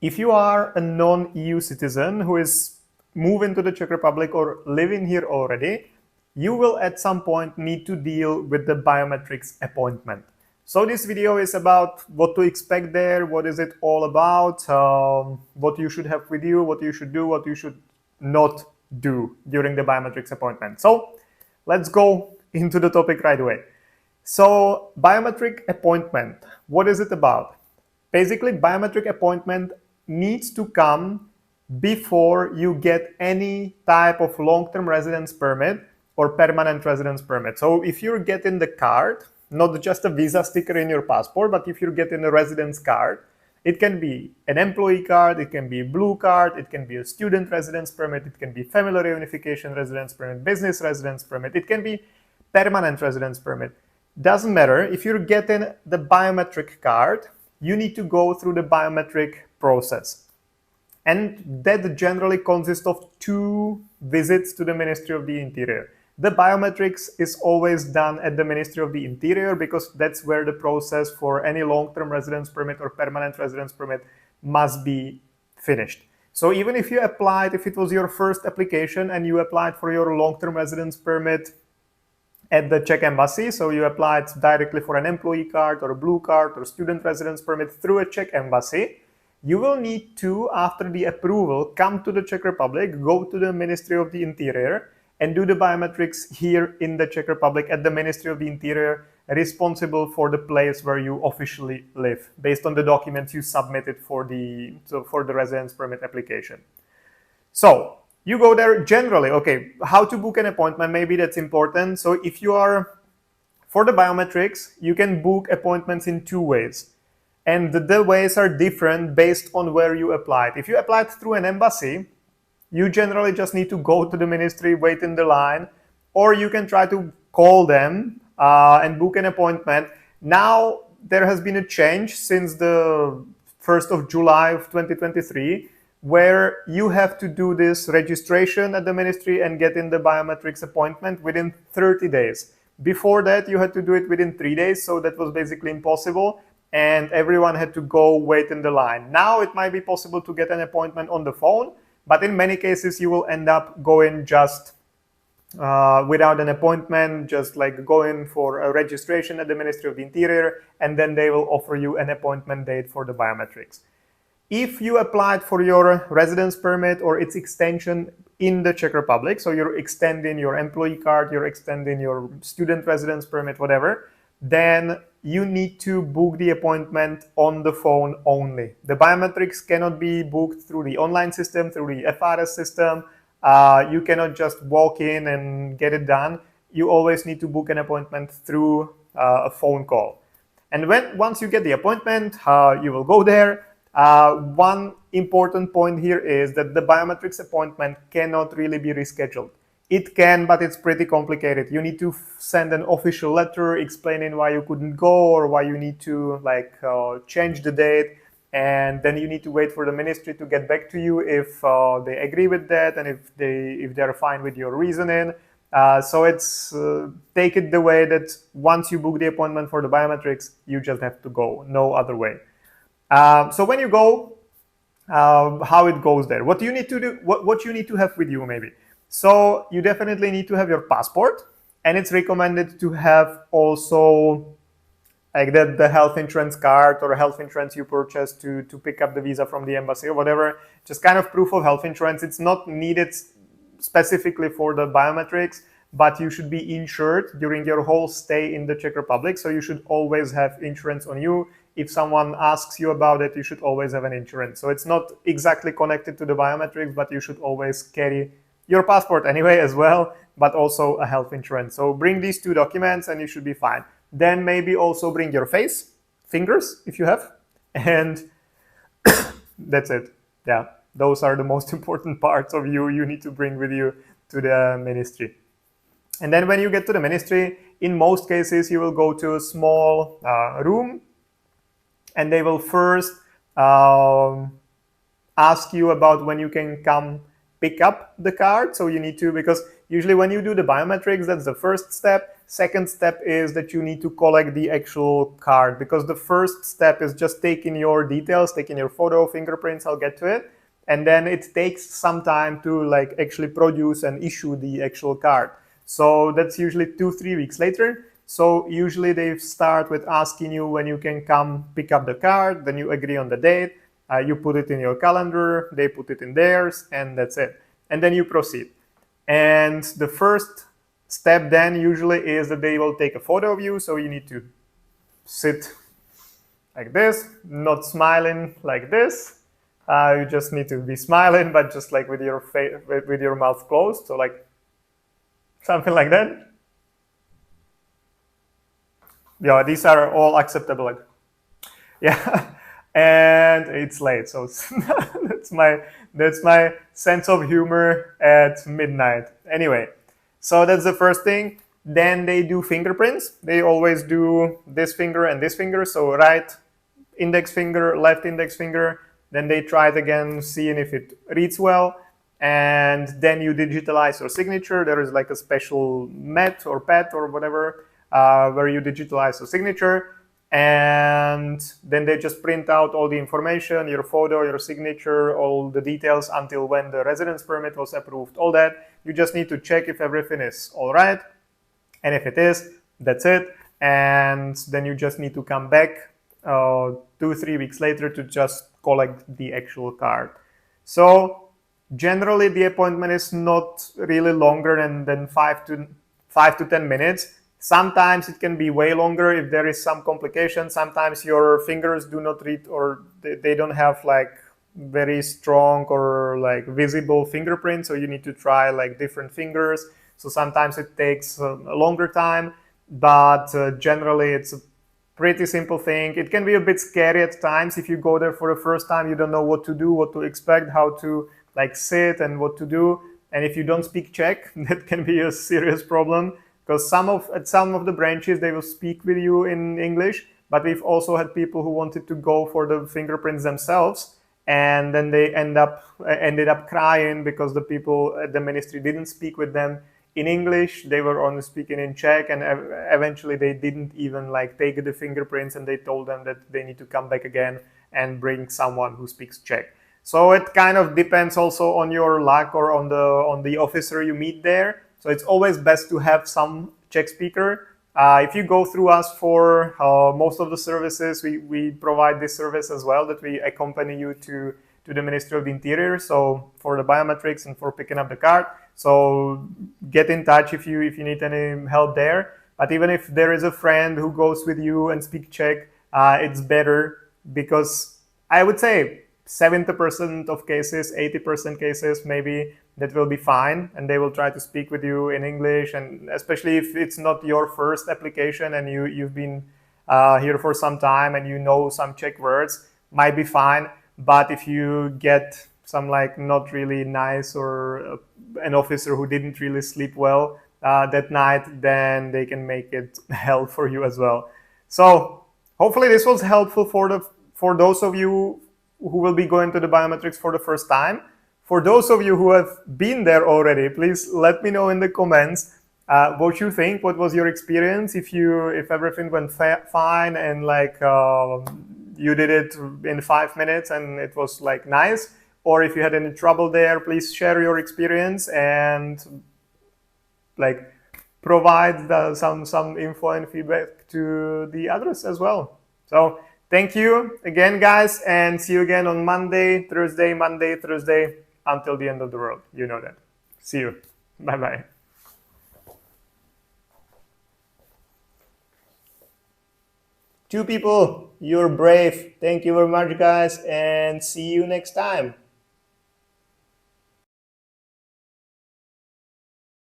If you are a non-EU citizen who is moving to the Czech Republic or living here already, you will at some point need to deal with the biometrics appointment. So this video is about what to expect there, what is it all about, what you should have with you, what you should do, what you should not do during the biometrics appointment. So let's go into the topic right away. So biometric appointment, what is it about? Basically, biometric appointment needs to come before you get any type of long-term residence permit or permanent residence permit. So if you're getting the card, not just a visa sticker in your passport, but if you're getting a residence card, it can be an employee card, it can be a blue card, it can be a student residence permit, it can be family reunification residence permit, business residence permit, it can be permanent residence permit. Doesn't matter. If you're getting the biometric card, you need to go through the biometric process. And that generally consists of 2 visits to the Ministry of the Interior. The biometrics is always done at the Ministry of the Interior because that's where the process for any long-term residence permit or permanent residence permit must be finished. So even if you applied, if it was your first application and you applied for your long-term residence permit at the Czech embassy, so you applied directly for an employee card or a blue card or student residence permit through a Czech embassy, you will need to, after the approval, come to the Czech Republic, go to the Ministry of the Interior, and do the biometrics here in the Czech Republic at the Ministry of the Interior, responsible for the place where you officially live, based on the documents you submitted for the residence permit application. So you go there generally. Okay, how to book an appointment, maybe that's important. So if you are, for the biometrics, you can book appointments in 2 ways. And the ways are different based on where you applied. If you applied through an embassy, you generally just need to go to the ministry, wait in the line, or you can try to call them and book an appointment. Now, there has been a change since the 1st of July of 2023, where you have to do this registration at the ministry and get in the biometrics appointment within 30 days. Before that, you had to do it within 3 days, so that was basically impossible, and everyone had to go wait in the line. Now, it might be possible to get an appointment on the phone, but in many cases, you will end up going just without an appointment, just like going for a registration at the Ministry of the Interior, and then they will offer you an appointment date for the biometrics. If you applied for your residence permit or its extension in the Czech Republic, so you're extending your employee card, you're extending your student residence permit, whatever, then you need to book the appointment on the phone only. The biometrics cannot be booked through the online system, through the FRS system. You cannot just walk in and get it done. You always need to book an appointment through a phone call. And once you get the appointment, you will go there. One important point here is that the biometrics appointment cannot really be rescheduled. It can, but it's pretty complicated. You need to send an official letter explaining why you couldn't go or why you need to change the date. And then you need to wait for the ministry to get back to you if they agree with that and if they're fine with your reasoning. So it's take it the way that once you book the appointment for the biometrics, you just have to go, no other way. So when you go, how it goes there, what you need to do, what you need to have with you maybe. So you definitely need to have your passport, and it's recommended to have also like the health insurance card or health insurance you purchased to pick up the visa from the embassy or whatever, just kind of proof of health insurance. It's not needed specifically for the biometrics, but you should be insured during your whole stay in the Czech Republic. So you should always have insurance on you. If someone asks you about it, you should always have an insurance. So it's not exactly connected to the biometrics, but you should always carry your passport anyway as well, but also a health insurance. So bring these 2 documents and you should be fine. Then maybe also bring your face, fingers if you have, and that's it. Yeah, those are the most important parts of you need to bring with you to the ministry. And then when you get to the ministry, in most cases, you will go to a small room, and they will first ask you about when you can come pick up the card. So you need to, because usually when you do the biometrics, that's the first step. Second step is that you need to collect the actual card, because the first step is just taking your details, taking your photo, fingerprints, I'll get to it. And then it takes some time to like actually produce and issue the actual card. So that's usually 2-3 weeks later. So usually they start with asking you when you can come pick up the card, then you agree on the date, you put it in your calendar, they put it in theirs, and that's it. And then you proceed. And the first step then usually is that they will take a photo of you. So you need to sit like this, not smiling like this. You just need to be smiling, but just like with your face, with your mouth closed. So like something like that. Yeah, these are all acceptable. Yeah, and it's late, so that's my sense of humor at midnight. Anyway. So that's the first thing. Then they do fingerprints. They always do this finger and this finger. So right index finger, left index finger. Then they try it again, seeing if it reads well. And then you digitalize your signature. There is like a special mat or pad or whatever where you digitalize your signature. And then they just print out all the information, your photo, your signature, all the details until when the residence permit was approved, all that. You just need to check if everything is all right. And if it is, that's it. And then you just need to come back 2-3 weeks later to just collect the actual card. So generally the appointment is not really longer than 5 to 10 minutes. Sometimes it can be way longer if there is some complication. Sometimes your fingers do not read, or they don't have like very strong or like visible fingerprints, so you need to try like different fingers. So sometimes it takes a longer time, but generally it's a pretty simple thing. It can be a bit scary at times if you go there for the first time. You don't know what to do, what to expect, how to like sit and what to do. And if you don't speak Czech, that can be a serious problem. Because at some of the branches, they will speak with you in English, but we've also had people who wanted to go for the fingerprints themselves, and then they ended up crying because the people at the ministry didn't speak with them in English. They were only speaking in Czech, and eventually they didn't even like take the fingerprints, and they told them that they need to come back again and bring someone who speaks Czech. So it kind of depends also on your luck or on the officer you meet there. So it's always best to have some Czech speaker. If you go through us for most of the services, we provide this service as well, that we accompany you to the Ministry of the Interior. So for the biometrics and for picking up the card. So get in touch if you need any help there. But even if there is a friend who goes with you and speaks Czech, it's better, because I would say 70% of cases, 80% cases maybe, that will be fine, and they will try to speak with you in English. And especially if it's not your first application and you've been here for some time and you know some Czech words, might be fine. But if you get some like not really nice or an officer who didn't really sleep well that night, then they can make it hell for you as well. So hopefully this was helpful for those of you who will be going to the biometrics for the first time. For those of you who have been there already, please let me know in the comments what you think. What was your experience? If everything went fine and like you did it in 5 minutes and it was like nice, or if you had any trouble there, please share your experience and like provide some info and feedback to the others as well. So thank you again, guys, and see you again on Monday, Thursday, until the end of the world. You know that. See you. Bye-bye. Two people, you're brave. Thank you very much, guys, and see you next time.